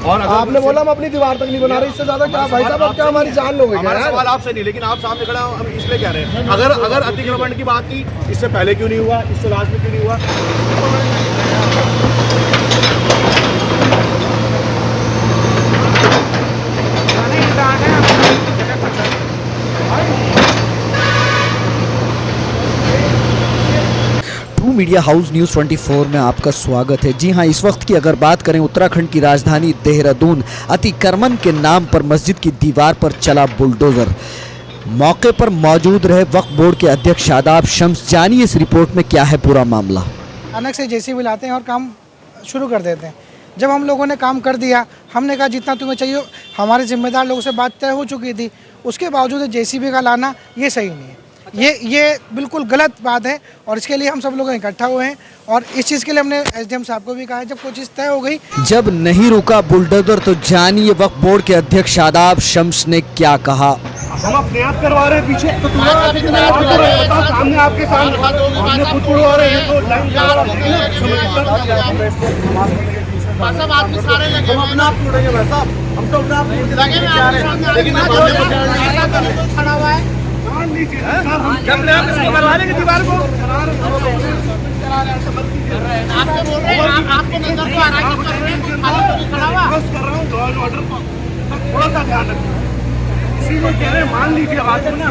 और आपने बोला हम अपनी दीवार तक नहीं बना रहे, इससे ज्यादा क्या भाई साहब, अब क्या हमारी जान लोगे? हमारा सवाल आपसे नहीं, लेकिन आप सामने खड़ा हम इसलिए कह रहे हैं, अगर अतिक्रमण की बात की, इससे पहले क्यों नहीं हुआ, इससे लास्ट में क्यों नहीं हुआ? ट्रू मीडिया हाउस न्यूज़ 24 में आपका स्वागत है। जी हां, इस वक्त की अगर बात करें उत्तराखंड की राजधानी देहरादून, अतिक्रमण के नाम पर मस्जिद की दीवार पर चला बुलडोजर। मौके पर मौजूद रहे वक्फ बोर्ड के अध्यक्ष शादाब शम्स। जानिए इस रिपोर्ट में क्या है पूरा मामला। अचानक से जेसीबी लाते हैं और काम शुरू कर देते हैं। जब हम लोगों ने काम कर दिया, हमने कहा जितना तुम्हें चाहिए, हमारे जिम्मेदार लोगों से बात तय हो चुकी थी, उसके बावजूद जेसीबी का लाना ये सही नहीं है। ये बिल्कुल गलत बात है और इसके लिए हम सब लोग इकट्ठा हुए हैं और इस चीज़ के लिए हमने एसडीएम साहब को भी कहा है, जब कोई चीज़ तय हो गई। जब नहीं रुका बुलडोजर तो जानिए वक्फ बोर्ड के अध्यक्ष शादाब शम्स ने क्या कहा। हम अपने आप करवा रहे हैं पीछे, तो सामने आपके सामने हमने खुद करवा रहे हैं, तो आदमी सारे लगे हम अपना आप छोड़ेंगे भाई साहब, हम तो अपना आप लेकिन खड़ा हुआ है। करवा लेंगे दीवार को, आपसे बोल रहे हैं, आपको नजर तो आ रहा है कि खड़ा हुआ कर रहा हूँ, लॉ एंड ऑर्डर को थोड़ा सा ध्यान रखना। इसीलिए कह रहे हैं, मान लीजिए बात है ना,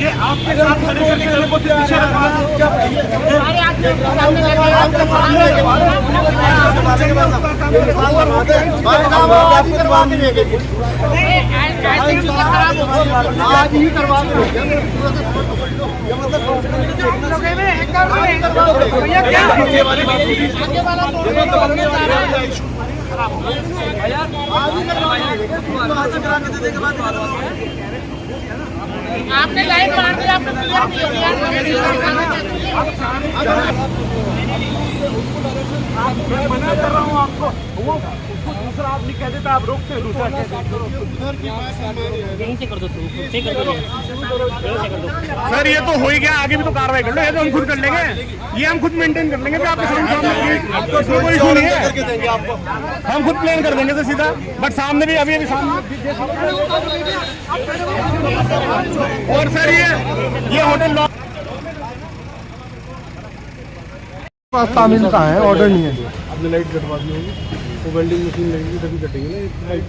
ये आपके साथ खड़े करके लोगों से पीछे रखा आज ही करवा आपने लाइन मार दी, आपने मैं मना कर रहा हूँ आपको, वो उसको दूसरा आदमी कह देता, आप रोकते हैं, दूसरा कह देता सर ये तो हो ही गया, आगे भी तो कार्रवाई कर लो, ये तो हम खुद कर लेंगे, ये हम खुद मेंटेन कर लेंगे, आपके सामने कोई इशू नहीं है, हम खुद प्लान कर देंगे तो सीधा, बट सामने भी अभी सामने। और सर ये होटल तामील कहाँ है, ऑर्डर नहीं है। आपने लाइट कटवा दी होगी, वो वेल्डिंग मशीन लगेगी तभी कटेगी ना लाइट,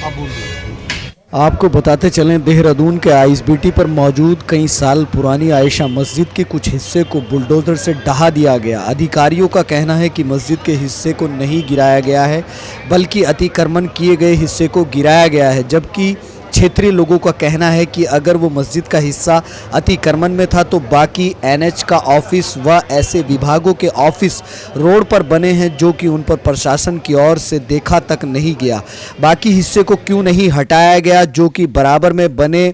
आप बोल दो। आपको बताते चलें, देहरादून के आईएसबीटी पर मौजूद कई साल पुरानी आयशा मस्जिद के कुछ हिस्से को बुलडोजर से ढहा दिया गया। अधिकारियों का कहना है कि मस्जिद के हिस्से को नहीं गिराया गया है, बल्कि अतिक्रमण किए गए हिस्से को गिराया गया है, जबकि क्षेत्रीय लोगों का कहना है कि अगर वो मस्जिद का हिस्सा अतिक्रमण में था तो बाकी एनएच का ऑफिस व ऐसे विभागों के ऑफिस रोड पर बने हैं जो कि उन पर प्रशासन की ओर से देखा तक नहीं गया। बाकी हिस्से को क्यों नहीं हटाया गया जो कि बराबर में बने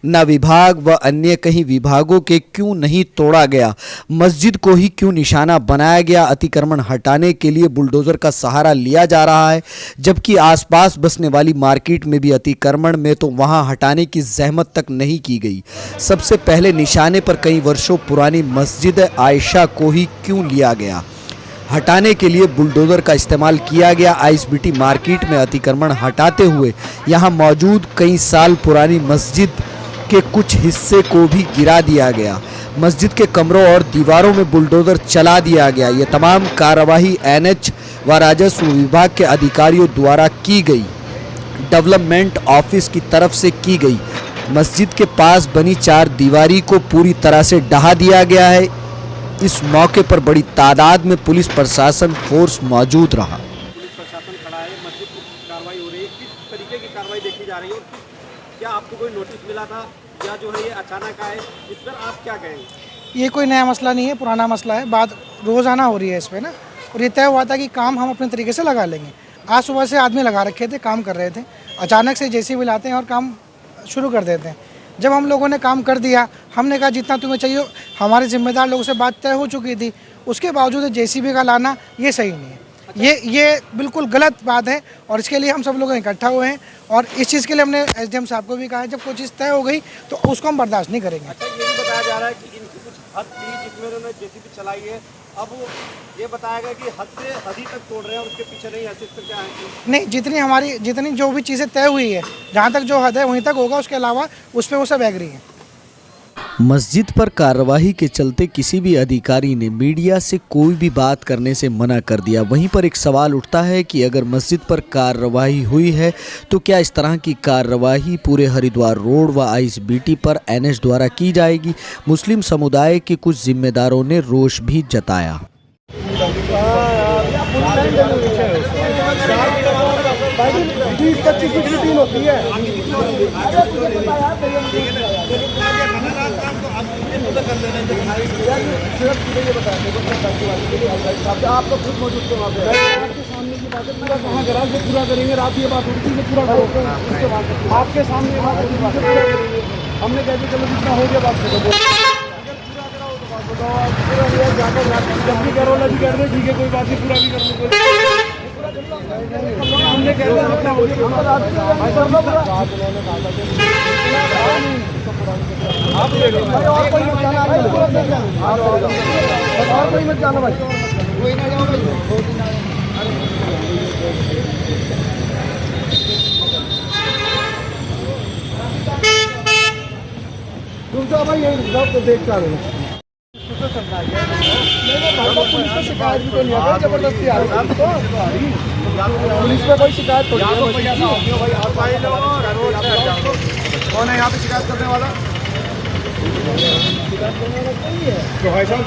न विभाग व अन्य कहीं विभागों के क्यों नहीं तोड़ा गया, मस्जिद को ही क्यों निशाना बनाया गया। अतिक्रमण हटाने के लिए बुलडोजर का सहारा लिया जा रहा है, जबकि आसपास बसने वाली मार्केट में भी अतिक्रमण में तो वहां हटाने की जहमत तक नहीं की गई। सबसे पहले निशाने पर कई वर्षों पुरानी मस्जिद आयशा को ही क्यों लिया गया। हटाने के लिए बुलडोजर का इस्तेमाल किया गया। आईएसबीटी मार्केट में अतिक्रमण हटाते हुए यहां मौजूद कई साल पुरानी मस्जिद के कुछ हिस्से को भी गिरा दिया गया। मस्जिद के कमरों और दीवारों में बुलडोजर चला दिया गया। ये तमाम कार्रवाई एनएच व राजस्व विभाग के अधिकारियों द्वारा की गई, डेवलपमेंट ऑफिस की तरफ से की गई। मस्जिद के पास बनी चार दीवारी को पूरी तरह से ढहा दिया गया है। इस मौके पर बड़ी तादाद में पुलिस प्रशासन फोर्स मौजूद रहा। पुलिस प्रशासन खड़ा है, मस्जिद की कार्रवाई हो रही है, किस तरीके की कार्रवाई देखी जा रही है, और क्या आपको कोई नोटिस मिला था या जो है ये अचानक आए, इस पर आप क्या कहेंगे? ये कोई नया मसला नहीं है, पुराना मसला है, बात रोज़ाना हो रही है इस पर ना, और ये तय हुआ था कि काम हम अपने तरीके से लगा लेंगे। आज सुबह से आदमी लगा रखे थे, काम कर रहे थे, अचानक से जेसीबी लाते हैं और काम शुरू कर देते हैं। जब हम लोगों ने काम कर दिया, हमने कहा जितना तुम्हें चाहिए, हमारे जिम्मेदार लोगों से बात तय हो चुकी थी, उसके बावजूद जेसीबी का लाना ये सही नहीं है। ये बिल्कुल गलत बात है और इसके लिए हम सब लोग इकट्ठा हुए हैं और इस चीज़ के लिए हमने एसडीएम साहब को भी कहा है, जब कोई चीज़ तय हो गई तो उसको हम बर्दाश्त नहीं करेंगे। अच्छा, ये भी बताया जा रहा है कि इनकी कुछ हद थी जिसमें उन्होंने जेसीबी चलाई है, अब ये बताया गया कि हद से हदी तक तोड़ रहे हैं और उसके पीछे नहीं है, सिर्फ क्या है कि नहीं, जितनी जो भी चीज़ें तय हुई है, जहाँ तक जो हद है वहीं तक होगा, उसके अलावा उस पर वो सब एग्री हैं। मस्जिद पर कार्रवाई के चलते किसी भी अधिकारी ने मीडिया से कोई भी बात करने से मना कर दिया। वहीं पर एक सवाल उठता है कि अगर मस्जिद पर कार्रवाई हुई है तो क्या इस तरह की कार्रवाई पूरे हरिद्वार रोड व आईएसबीटी पर एनएच द्वारा की जाएगी? मुस्लिम समुदाय के कुछ जिम्मेदारों ने रोष भी जताया। 20-25 फीट की टीम होती है। आप तो खुद मौजूद थे वहाँ पे, आपके सामने की बात है, पूरा कहाँ गराज से पूरा करेंगे, रात ये बात उड़ती से पूरा करो, आपके सामने बात पूरा करेंगे। हमने कहते चलो जितना हो गया बात करो, जब भी करो लगी कर दे, ठीक है कोई बात नहीं, पूरा भी कर दो, हमने कह दिया जितना हो गया। आप ले लो और कोई मत जाना भाई, और कोई मत जाना भाई, कोई ना जाओ भाई। तुम तो भाई यही तो देखता रहो। पुलिस में शिकायत भी तो नहीं है, जबरदस्ती आ रही है पुलिस में, कोई शिकायत तो नहीं है। कौन है यहाँ पे शिकायत करने वाला? तो भाई साहब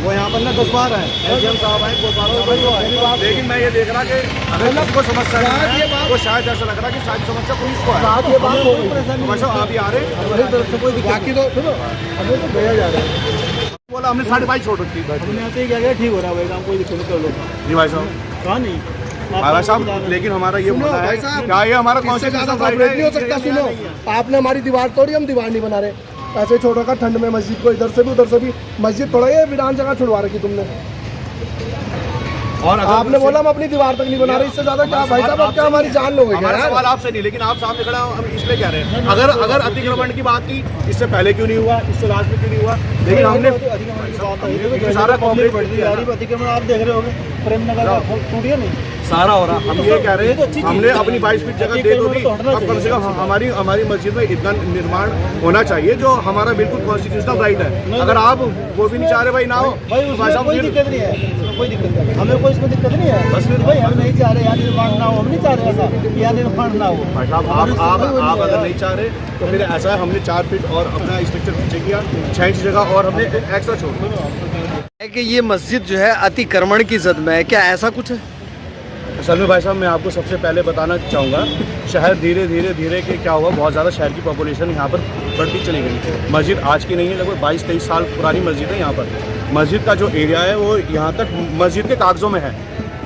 वो यहाँ पर ना 10 बार है, एसडीएम साहब आए, लेकिन मैं ये देख रहा कि अगर आपको समस्या है तो शायद ऐसा लग रहा है कि शायद समस्या पुलिस को है। आप ही आ रहे बाकी तो भैया जा रहे हैं, बोला हमने 5:30 छोड़ रखी, हमने ऐसे ही क्या ठीक हो रहा है काम, कोई दिक्कत नहीं कर लो। जी भाई साहब कहाँ नहीं भाई साहब, लेकिन हमारा ये मुद्दा है क्या ये हमारा कॉन्स्टिट्यूशनल राइट नहीं हो सकता? सुनो, आपने हमारी दीवार तोड़ी, हम दीवार नहीं बना रहे, ऐसे छोड़ो का ठंड में मस्जिद को, इधर से भी उधर से भी मस्जिद तोड़ा, ये वीरान जगह छुड़वा रखी तुमने। और आपने बोला हम अपनी दीवार तक नहीं बना रहे, इससे ज्यादा क्या भाई साहब? अब क्या हमारी जान लोगे? हमारा सवाल आपसे नहीं, लेकिन आप सामने खड़ा हम इसलिए कह रहे हैं, अगर अतिक्रमण की बात की इससे पहले क्यों नहीं हुआ, इससे लास्ट में क्यों नहीं हुआ? लेकिन हमने सारा कॉपरेट अतिक्रमण आप देख रहे होंगे, प्रेमनगर टूटिया नहीं सारा हो रहा। हम ये कह रहे हैं हमने अपनी 22 फीट जगह दे दी, अब कम से कम हमारी मस्जिद में इतना निर्माण होना चाहिए जो हमारा बिल्कुल कॉन्स्टिट्यूशनल राइट है। अगर आप वो भी नहीं चाह रहे भाई ना हो, भाई कोई दिक्कत नहीं है, कोई दिक्कत नहीं, हमें कोई इसमें दिक्कत नहीं है, बस फिर भाई हम नहीं चाह रहे यहाँ निर्माण ना हो, हम नहीं चाह रहे ऐसा यहाँ निर्माण ना हो। आप अगर नहीं चाह रहे तो फिर ऐसा है, हमने 4 फीट और अपना स्ट्रक्चर पीछे किया, 6 इंच जगह और हमने एक्स्ट्रा छोड़ दिया कि ये मस्जिद जो है अतिक्रमण की जद में है, क्या ऐसा कुछ है? असल में भाई साहब मैं आपको सबसे पहले बताना चाहूँगा, शहर धीरे धीरे के क्या हुआ, बहुत ज़्यादा शहर की पॉपुलेशन यहाँ पर बढ़ती चली गई। मस्जिद आज की नहीं है, लगभग 22-23 साल पुरानी मस्जिद है यहाँ पर। मस्जिद का जो एरिया है वो यहाँ तक मस्जिद के कागज़ों में है,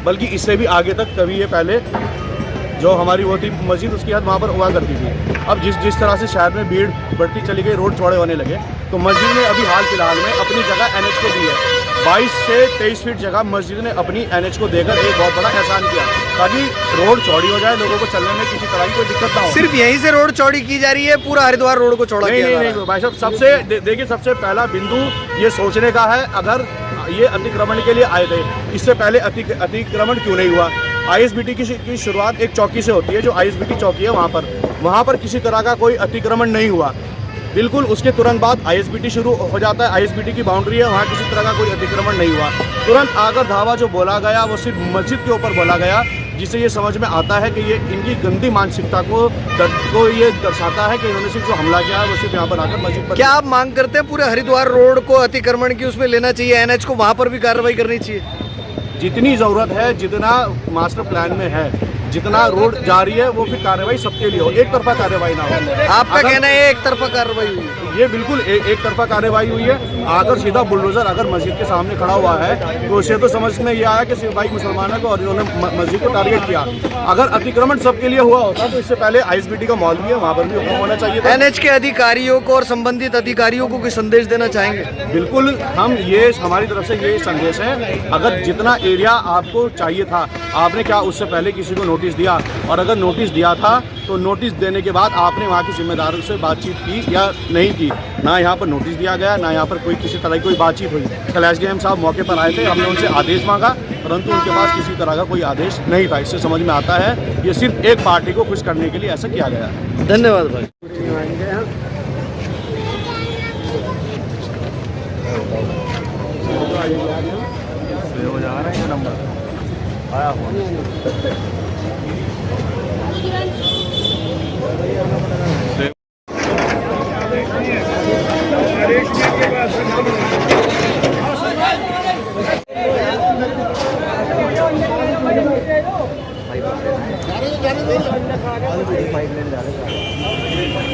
बल्कि इससे भी आगे तक कभी ये पहले जो हमारी वो थी मस्जिद, उसकी हद वहाँ पर हुआ करती थी। अब जिस तरह से शहर में भीड़ बढ़ती चली गई, रोड चौड़े होने लगे, तो मस्जिद ने अभी हाल फिलहाल में अपनी जगह एनएच को दी है। 22 से 23 फीट जगह मस्जिद ने अपनी एनएच को देकर एक बहुत बड़ा एहसान किया, ताकि रोड चौड़ी हो जाए, लोगों को चलने में किसी तरह की कोई दिक्कत ना हो। सिर्फ यहीं से रोड चौड़ी की जा रही है, पूरा हरिद्वार रोड को चौड़ा किया? नहीं भाई साहब, सबसे पहला बिंदु ये सोचने का है, अगर ये अतिक्रमण के लिए आए थे, इससे पहले अतिक्रमण क्यों नहीं हुआ? आईएसबीटी की शुरुआत एक चौकी से होती है, जो आईएसबीटी चौकी है वहाँ पर किसी तरह का कोई अतिक्रमण नहीं हुआ। बिल्कुल उसके तुरंत बाद आईएसबीटी शुरू हो जाता है, आईएसबीटी की बाउंड्री है, वहाँ किसी तरह का कोई अतिक्रमण नहीं हुआ। तुरंत आकर धावा जो बोला गया वो सिर्फ मस्जिद के ऊपर बोला गया, जिससे ये समझ में आता है कि ये इनकी गंदी मानसिकता को ये दर्शाता है कि इन्होंने सिर्फ जो हमला किया है वो सिर्फ यहाँ पर आकर मस्जिद पर। क्या आप मांग करते हैं पूरे हरिद्वार रोड को अतिक्रमण की उसमें लेना चाहिए, एनएच को वहाँ पर भी कार्रवाई करनी चाहिए? जितनी ज़रूरत है, जितना मास्टर प्लान में है, जितना रोड जा रही है, वो फिर कार्रवाई सबके लिए हो, एक तरफा कार्रवाई ना हो। आपका कहना है एक तरफा कार्रवाई हुई? ये बिल्कुल एक तरफा कार्रवाई हुई है। अगर सीधा बुलडोजर अगर मस्जिद के सामने खड़ा हुआ है तो उससे तो समझ में ये आया कि सिर्फ भाई मुसलमानों को और इन्होंने मस्जिद को टारगेट किया। अगर अतिक्रमण सबके लिए हुआ होता तो इससे पहले आईएसबीटी का मॉल भी है, वहाँ पर भी हुक्म होना चाहिए था। एनएच के अधिकारियों को और संबंधित अधिकारियों को कोई संदेश देना चाहेंगे? बिल्कुल, हम ये हमारी तरफ से ये संदेश है, अगर जितना एरिया आपको चाहिए था, आपने क्या उससे पहले किसी को नोटिस दिया? और अगर नोटिस दिया था तो नोटिस देने के बाद आपने वहाँ के जिम्मेदारों से बातचीत की या नहीं की? की, ना यहाँ पर नोटिस दिया गया, ना यहाँ पर कोई किसी तरह की कोई बातचीत हुई। कल SDM साहब मौके पर आए थे, हमने उनसे आदेश मांगा, परंतु उनके पास किसी तरह का कोई आदेश नहीं था। इससे समझ में आता है ये सिर्फ एक पार्टी को खुश करने के लिए ऐसा किया गया है। धन्यवाद भाई। जाने दो।